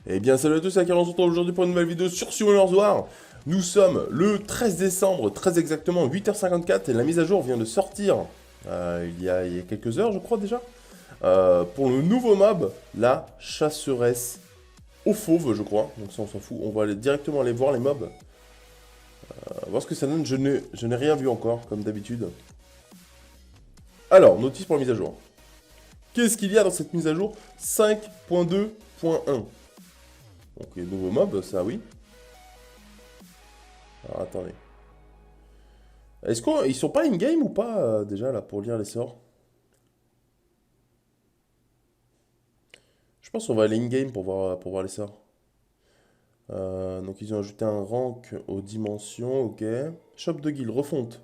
Eh bien salut à tous, c'est Akira, on se retrouve aujourd'hui pour une nouvelle vidéo sur Summoners War. Nous sommes le 13 décembre, très exactement 8h54 et la mise à jour vient de sortir il y a quelques heures je crois déjà. Pour le nouveau mob, la chasseresse aux fauves je crois, donc ça on s'en fout, on va directement aller voir les mobs. Voir ce que ça donne, je n'ai rien vu encore comme d'habitude. Alors, notice pour la mise à jour. Qu'est-ce qu'il y a dans cette mise à jour 5.2.1. Donc les nouveaux mobs, ça oui. Alors attendez. Est-ce qu'ils sont pas in-game ou pas déjà là pour lire les sorts? Je pense qu'on va aller in-game pour voir les sorts. Donc ils ont ajouté un rank aux dimensions, ok. Shop de guild, refonte.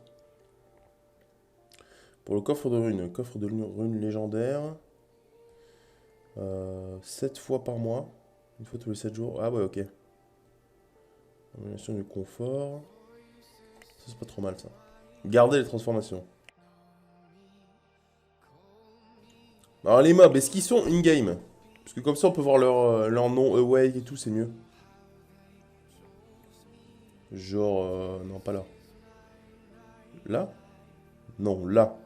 Pour le coffre de runes légendaire. 7 fois par mois. Une fois tous les 7 jours. Ah ouais, ok. Amélioration du confort. Ça c'est pas trop mal ça. Garder les transformations. Alors les mobs, est-ce qu'ils sont in-game? Parce que comme ça on peut voir leur nom awake et tout, c'est mieux. Genre, non pas là. Là? Non, là.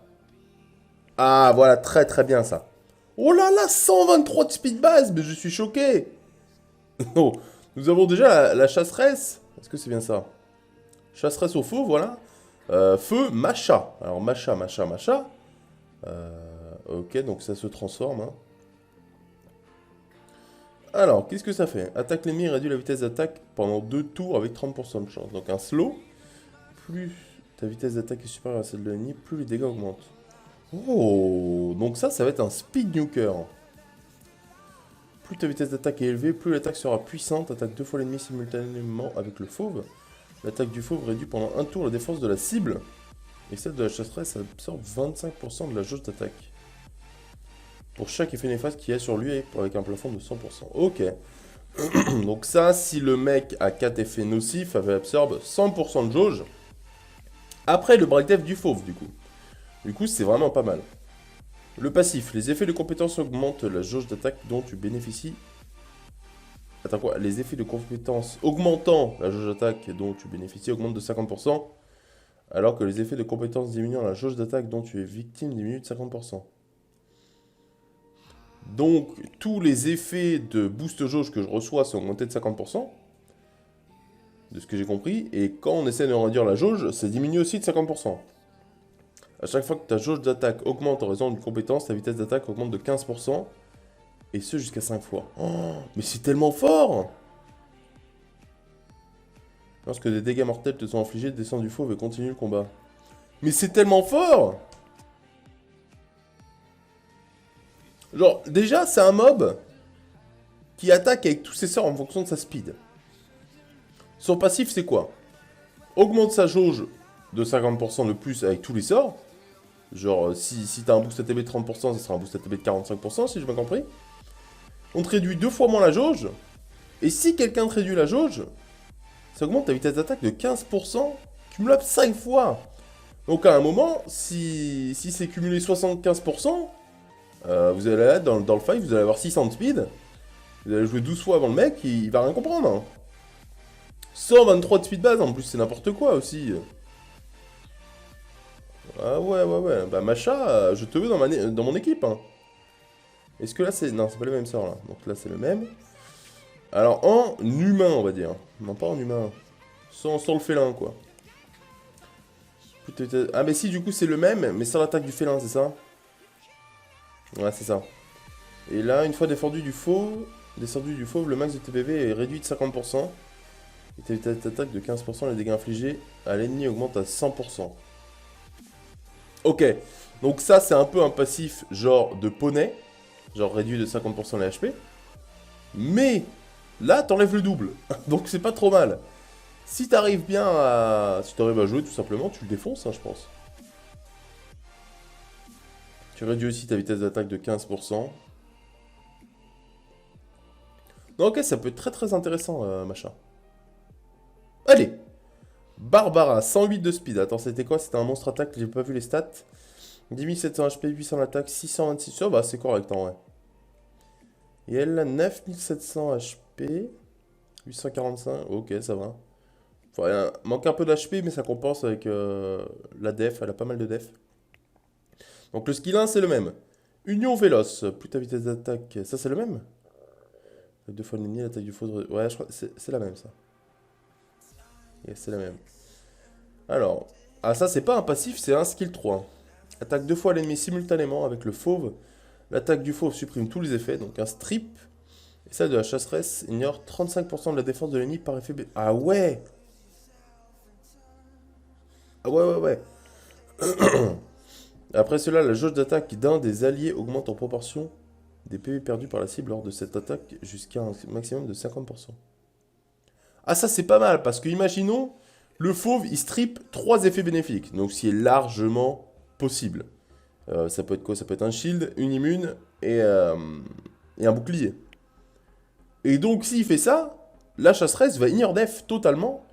Ah voilà, très très bien ça. Oh là là, 123 de speed base, mais je suis choqué. Oh, nous avons déjà la chasseresse. Est-ce que c'est bien ça? Chasseresse au feu, voilà. Feu, Macha. Alors Macha, Macha, Macha. Ok, donc ça se transforme. Hein. Alors, qu'est-ce que ça fait? Attaque l'ennemi et réduit la vitesse d'attaque pendant 2 tours avec 30% de chance. Donc un slow. Plus ta vitesse d'attaque est supérieure à celle de l'ennemi, plus les dégâts augmentent. Oh, donc ça va être un speed nuker. Plus ta vitesse d'attaque est élevée, plus l'attaque sera puissante. Attaque 2 fois l'ennemi simultanément avec le fauve. L'attaque du fauve réduit pendant un tour la défense de la cible. Et celle de la chasseresse absorbe 25% de la jauge d'attaque. Pour chaque effet néfaste qu'il y a sur lui avec un plafond de 100%. Ok. Donc ça, si le mec a 4 effets nocifs, elle absorbe 100% de jauge. Après le breakdeath du fauve, du coup. Du coup, c'est vraiment pas mal. Le passif. Les effets de compétence augmentent la jauge d'attaque dont tu bénéficies. Attends quoi? Les effets de compétence augmentant la jauge d'attaque dont tu bénéficies augmentent de 50%. Alors que les effets de compétence diminuant la jauge d'attaque dont tu es victime diminuent de 50%. Donc, tous les effets de boost jauge que je reçois sont augmentés de 50%. De ce que j'ai compris. Et quand on essaie de réduire la jauge, ça diminue aussi de 50%. À chaque fois que ta jauge d'attaque augmente en raison d'une compétence, ta vitesse d'attaque augmente de 15%. Et ce jusqu'à 5 fois. Oh, mais c'est tellement fort! Lorsque des dégâts mortels te sont infligés, descends du fauve et continue le combat. Mais c'est tellement fort! Genre, déjà, c'est un mob qui attaque avec tous ses sorts en fonction de sa speed. Son passif, c'est quoi? Augmente sa jauge de 50% de plus avec tous les sorts. Genre, si t'as un boost ATB de 30%, ça sera un boost ATB de 45%, si j'ai bien compris. On te réduit 2 fois moins la jauge. Et si quelqu'un te réduit la jauge, ça augmente ta vitesse d'attaque de 15%, cumulable 5 fois. Donc à un moment, si c'est cumulé 75%, vous allez être dans le fight, vous allez avoir 600 de speed. Vous allez jouer 12 fois avant le mec, il va rien comprendre. Hein. 123 de speed base, en plus c'est n'importe quoi aussi. Ah ouais. Bah Macha, je te veux dans mon équipe. Hein. Est-ce que là c'est... Non, c'est pas les mêmes sorts là. Donc là c'est le même. Alors en humain, on va dire. Non, pas en humain. Sans le félin, quoi. Ah mais si, du coup c'est le même, mais sans l'attaque du félin, c'est ça? Ouais, c'est ça. Et là, une fois descendu du fauve, le max de TPV est réduit de 50%. Et ta vitesse d'attaque de 15%, les dégâts infligés à l'ennemi augmentent à 100%. Ok, donc ça c'est un peu un passif genre de poney, genre réduit de 50% les HP. Mais là, t'enlèves le double, donc c'est pas trop mal. Si t'arrives bien à... Si t'arrives à jouer tout simplement, tu le défonces, hein, je pense. Tu réduis aussi ta vitesse d'attaque de 15%. Non, ok, ça peut être très très intéressant, machin. Allez! Barbara, 108 de speed. Attends, c'était quoi? C'était un monstre attaque, j'ai pas vu les stats. 10700 HP, 800 d'attaque, 626... Oh, bah c'est correct en vrai. Et elle a 9700 HP. d'HP. 845, ok, ça va. Enfin, il manque un peu d'HP, mais ça compense avec la def, elle a pas mal de def. Donc le skill 1, c'est le même. Union véloce, plus ta vitesse d'attaque, ça c'est le même? Deux fois l'ennemi, l'attaque du faux. Ouais, je crois c'est la même ça. Yes, c'est la même. Alors, ah ça c'est pas un passif, c'est un skill 3. Attaque deux fois l'ennemi simultanément avec le fauve. L'attaque du fauve supprime tous les effets, donc un strip. Et celle de la chasseresse ignore 35% de la défense de l'ennemi par effet... Ah ouais! Ah ouais, ouais, ouais. Après cela, la jauge d'attaque d'un des alliés augmente en proportion des PV perdus par la cible lors de cette attaque jusqu'à un maximum de 50%. Ah ça c'est pas mal, parce que imaginons, le fauve il strip 3 effets bénéfiques, donc ce qui est largement possible. Ça peut être quoi? Ça peut être un shield, une immune et un bouclier. Et donc s'il fait ça, la chasseresse va ignore def totalement,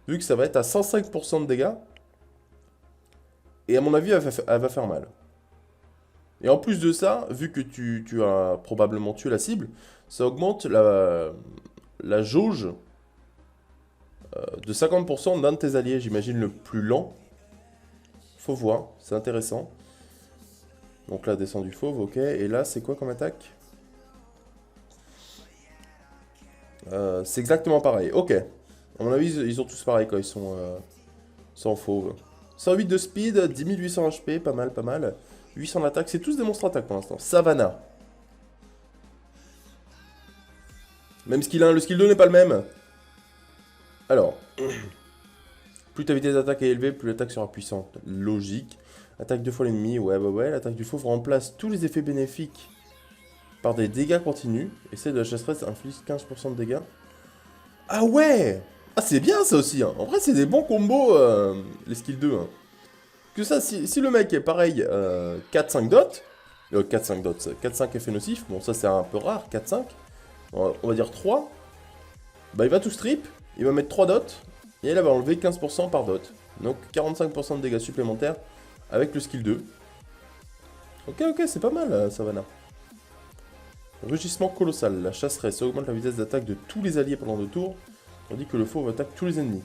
vu que ça va être à 105% de dégâts. Et à mon avis, elle va faire mal. Et en plus de ça, vu que tu as probablement tué la cible, ça augmente la jauge de 50% d'un de tes alliés, j'imagine le plus lent. Faut voir, c'est intéressant. Donc là, descend du fauve, ok. Et là, c'est quoi comme attaque? C'est exactement pareil, ok. À mon avis, ils ont tous pareil quand ils sont sans fauve. 108 de speed, 10 800 HP, pas mal, pas mal. 800 d'attaque, c'est tous des monstres attaques pour l'instant. Savannah. Même skill 1, le skill 2 n'est pas le même. Alors, plus ta vitesse d'attaque est élevée, plus l'attaque sera puissante. Logique. Attaque deux fois l'ennemi, ouais, ouais, ouais. L'attaque du fauve remplace tous les effets bénéfiques par des dégâts continus. Et celle de la chasseresse inflige 15% de dégâts. Ah ouais! Ah c'est bien ça aussi, hein. En vrai c'est des bons combos, les skills 2. Hein. Que ça, si le mec est pareil, 4-5 dots, 4-5 dots, 4-5 effets nocifs, bon ça c'est un peu rare, 4-5, on va dire 3, bah il va tout strip, il va mettre 3 dots, et il va enlever 15% par dot. Donc 45% de dégâts supplémentaires avec le skill 2. Ok, ok, c'est pas mal, Savannah. Rugissement colossal, la chasseresse augmente la vitesse d'attaque de tous les alliés pendant 2 tours, tandis que le fauve attaque tous les ennemis.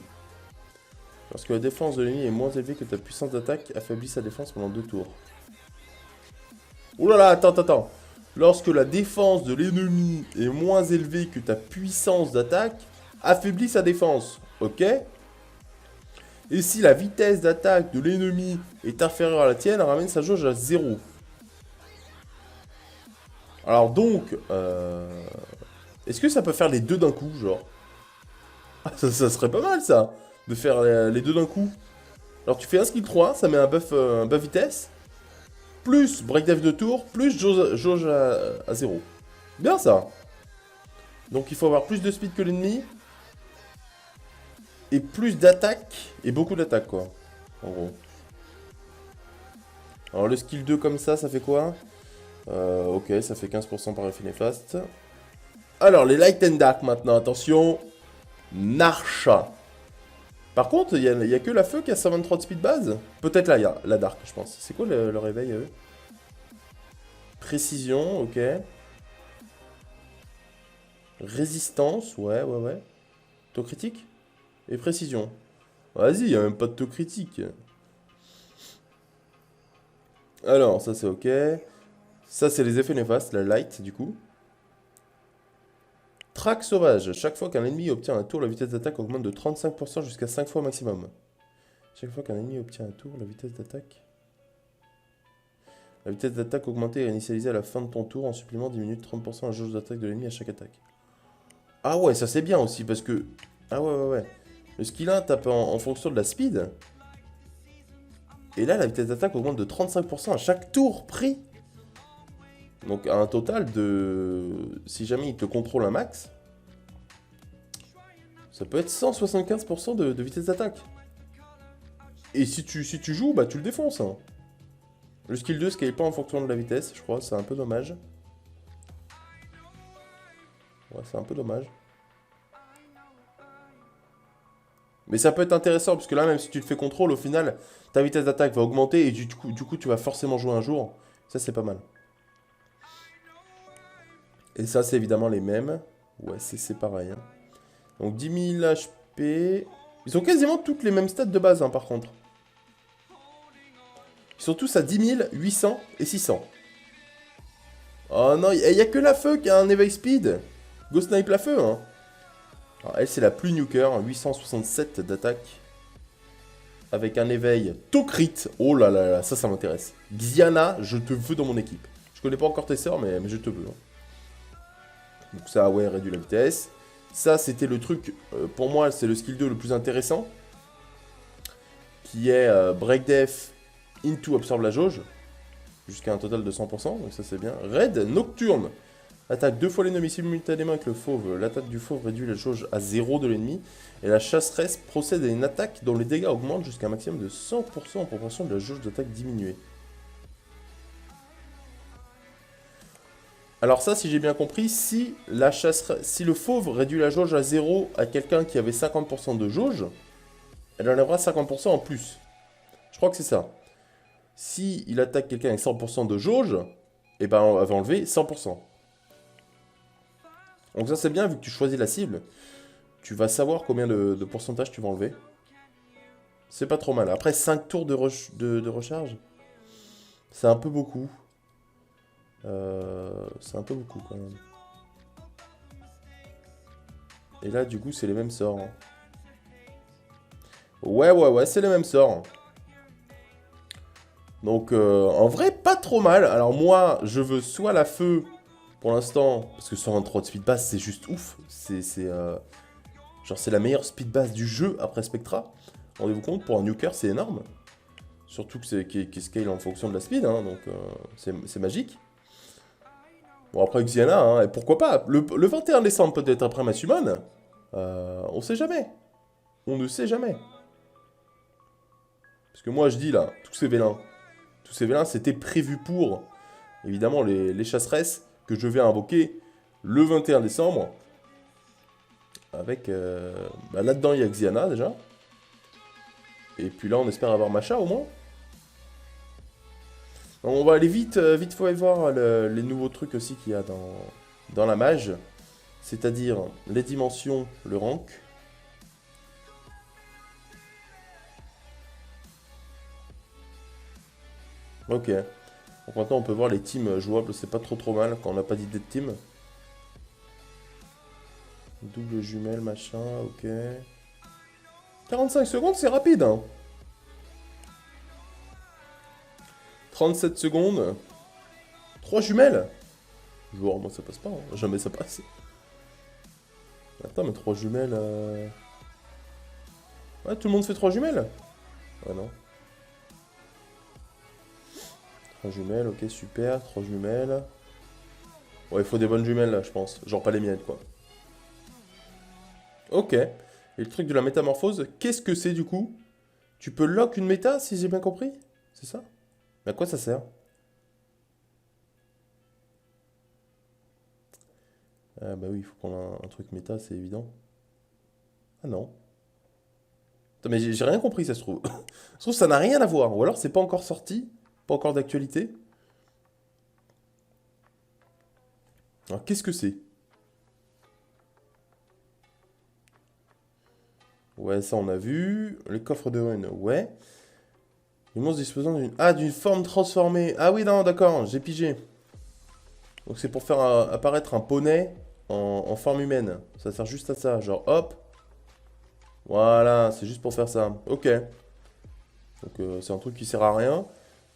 Lorsque la défense de l'ennemi est moins élevée que ta puissance d'attaque, affaiblit sa défense pendant 2 tours. Ouh là là, attends, attends. Lorsque la défense de l'ennemi est moins élevée que ta puissance d'attaque, affaiblit sa défense. Ok? Et si la vitesse d'attaque de l'ennemi est inférieure à la tienne, ramène sa jauge à 0. Alors donc, est-ce que ça peut faire les deux d'un coup, genre? Ah, ça serait pas mal ça, de faire les deux d'un coup. Alors tu fais un skill 3, ça met un buff vitesse, plus break def de tour, plus jauge à 0. Bien ça. Donc il faut avoir plus de speed que l'ennemi, et plus d'attaque, et beaucoup d'attaque quoi, en gros. Alors le skill 2 comme ça fait quoi? Ok, ça fait 15% par effet néfaste. Alors les light and dark maintenant, attention. Narcha. Par contre, il y a que la feu qui a 123 de speed base. Peut-être là, il y a la dark, je pense. C'est quoi le réveil à eux? Précision, ok. Résistance, ouais, ouais, ouais. Taux critique? Et précision. Vas-y, il n'y a même pas de taux critique. Alors, ça c'est ok. Ça c'est les effets néfastes, la light du coup. Track sauvage. Chaque fois qu'un ennemi obtient un tour, la vitesse d'attaque augmente de 35% jusqu'à 5 fois maximum. Chaque fois qu'un ennemi obtient un tour, la vitesse d'attaque... La vitesse d'attaque augmentée est initialisée à la fin de ton tour. En supplément, diminue de 30% la jauge d'attaque de l'ennemi à chaque attaque. Ah ouais, ça c'est bien aussi parce que... Ah ouais, ouais, ouais. Le skill 1 tape en fonction de la speed. Et là, la vitesse d'attaque augmente de 35% à chaque tour pris. Donc à un total de... Si jamais il te contrôle un max, ça peut être 175% de vitesse d'attaque. Et si tu joues, bah tu le défonces. Hein. Le skill 2 scale pas en fonction de la vitesse, je crois, c'est un peu dommage. Ouais, c'est un peu dommage. Mais ça peut être intéressant, parce que là, même si tu te fais contrôle, au final, ta vitesse d'attaque va augmenter, et du coup, tu vas forcément jouer un jour. Ça, c'est pas mal. Et ça, c'est évidemment les mêmes. Ouais, c'est pareil. Hein. Donc 10 000 HP. Ils ont quasiment toutes les mêmes stats de base, hein, par contre. Ils sont tous à 10 000, 800 et 600. Oh non, il n'y a que la feu qui a un éveil speed. Go snipe la feu, hein. Alors, elle, c'est la plus nuker, 867 d'attaque. Avec un éveil Tokrit. Oh là là là, ça m'intéresse. Xiana, je te veux dans mon équipe. Je connais pas encore tes sœurs, mais je te veux. Hein. Donc ça, ouais, réduit la vitesse. Ça, c'était le truc, pour moi, c'est le skill 2 le plus intéressant. Qui est Break Def into absorbe la jauge. Jusqu'à un total de 100%, donc ça c'est bien. Raid Nocturne. Attaque 2 fois l'ennemi simultanément avec le fauve. L'attaque du fauve réduit la jauge à 0 de l'ennemi. Et la chasseresse procède à une attaque dont les dégâts augmentent jusqu'à un maximum de 100% en proportion de la jauge d'attaque diminuée. Alors ça, si j'ai bien compris, si le fauve réduit la jauge à 0 à quelqu'un qui avait 50% de jauge, elle enlèvera 50% en plus. Je crois que c'est ça. Si il attaque quelqu'un avec 100% de jauge, et ben on va enlever 100%. Donc ça c'est bien, vu que tu choisis la cible, tu vas savoir combien de pourcentage tu vas enlever. C'est pas trop mal. Après 5 tours de recharge, c'est un peu beaucoup. C'est un peu beaucoup quand même. Et là du coup c'est les mêmes sorts. Hein. Ouais, c'est les mêmes sorts. Donc en vrai pas trop mal. Alors moi je veux soit la feu pour l'instant, parce que 123 de speed basse c'est juste ouf. Genre c'est la meilleure speed basse du jeu après Spectra. Rendez-vous compte, pour un nuker c'est énorme. Surtout que qui scale en fonction de la speed, hein, donc c'est magique. Bon après Xiana, hein, et pourquoi pas, le 21 décembre peut-être après ma summon, on sait jamais. On ne sait jamais. Parce que moi je dis là, tous ces vélins c'était prévu pour, évidemment, les chasseresses que je vais invoquer le 21 décembre. Avec, là-dedans il y a Xiana déjà. Et puis là on espère avoir Masha au moins. Donc, on va aller vite faut aller voir les nouveaux trucs aussi qu'il y a dans la mage. C'est-à-dire les dimensions, le rank. Ok. Donc maintenant on peut voir les teams jouables, c'est pas trop mal quand on n'a pas d'idée de team. Double jumelle, machin, ok. 45 secondes, c'est rapide, hein. 37 secondes. 3 jumelles. Genre, moi ça passe pas, hein. Jamais ça passe. Attends, mais 3 jumelles... Ouais, tout le monde fait 3 jumelles. Ah non. 3 jumelles, ok, super. 3 jumelles. Ouais, il faut des bonnes jumelles, là, je pense. Genre pas les miennes, quoi. Ok. Et le truc de la métamorphose, qu'est-ce que c'est, du coup? Tu peux lock une méta, si j'ai bien compris? C'est ça? Mais à quoi ça sert? Ah bah oui, il faut prendre un truc méta, c'est évident. Ah non. Attends, mais j'ai rien compris, ça se trouve. Ça se trouve, ça n'a rien à voir. Ou alors, c'est pas encore sorti, pas encore d'actualité. Alors, qu'est-ce que c'est? Ouais, ça, on a vu. Les coffres de runes, ouais. Les monstres disposant d'une... Ah, d'une forme transformée. Ah oui, non, d'accord, j'ai pigé. Donc, c'est pour faire apparaître un poney en forme humaine. Ça sert juste à ça. Genre, hop. Voilà, c'est juste pour faire ça. Ok. Donc, c'est un truc qui sert à rien.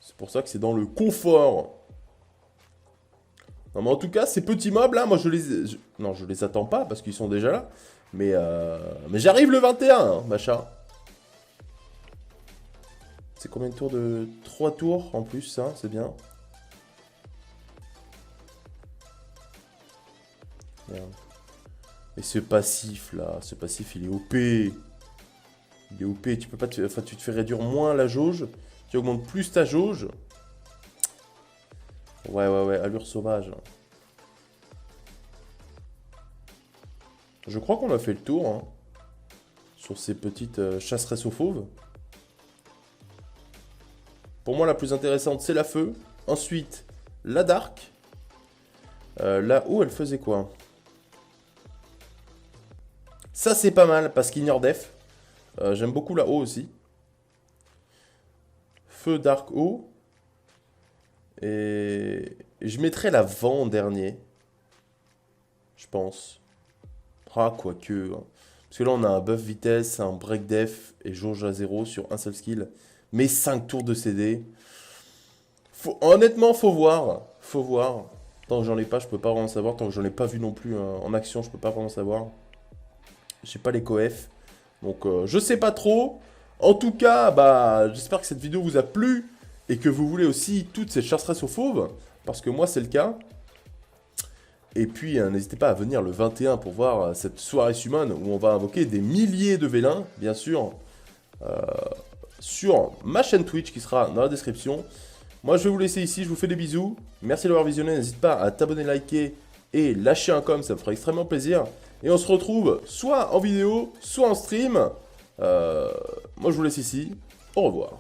C'est pour ça que c'est dans le confort. Non, mais en tout cas, ces petits mobs là, moi non, je les attends pas parce qu'ils sont déjà là. Mais j'arrive le 21, hein, Macha. C'est combien de tours de... 3 tours en plus, ça, c'est bien. Merde. Mais ce passif là, ce passif il est OP. Il est OP, tu peux pas enfin, tu te fais réduire moins la jauge. Tu augmentes plus ta jauge. Ouais, allure sauvage. Je crois qu'on a fait le tour, hein, sur ces petites chasseresses aux fauves. Pour moi, la plus intéressante, c'est la feu. Ensuite, la dark. Là-haut, elle faisait quoi? Ça, c'est pas mal parce qu'ignore def. J'aime beaucoup la eau aussi. Feu, dark, eau. Et je mettrai la vent en dernier. Je pense. Ah, quoique. Hein. Parce que là, on a un buff vitesse, un break def et jauge à 0 sur un seul skill. Mais 5 tours de CD. Honnêtement, faut voir. Faut voir. Tant que j'en ai pas, je peux pas vraiment savoir. Tant que j'en ai pas vu non plus en action, je peux pas vraiment savoir. J'ai pas les coef. Donc, je sais pas trop. En tout cas, bah, j'espère que cette vidéo vous a plu. Et que vous voulez aussi toute cette chasseresse aux fauves. Parce que moi, c'est le cas. Et puis, n'hésitez pas à venir le 21 pour voir cette soirée summon où on va invoquer des milliers de vélins, bien sûr, sur ma chaîne Twitch qui sera dans la description. Moi, je vais vous laisser ici, je vous fais des bisous. Merci d'avoir visionné, n'hésite pas à t'abonner, liker et lâcher un com, ça me fera extrêmement plaisir. Et on se retrouve soit en vidéo, soit en stream. Moi, je vous laisse ici. Au revoir.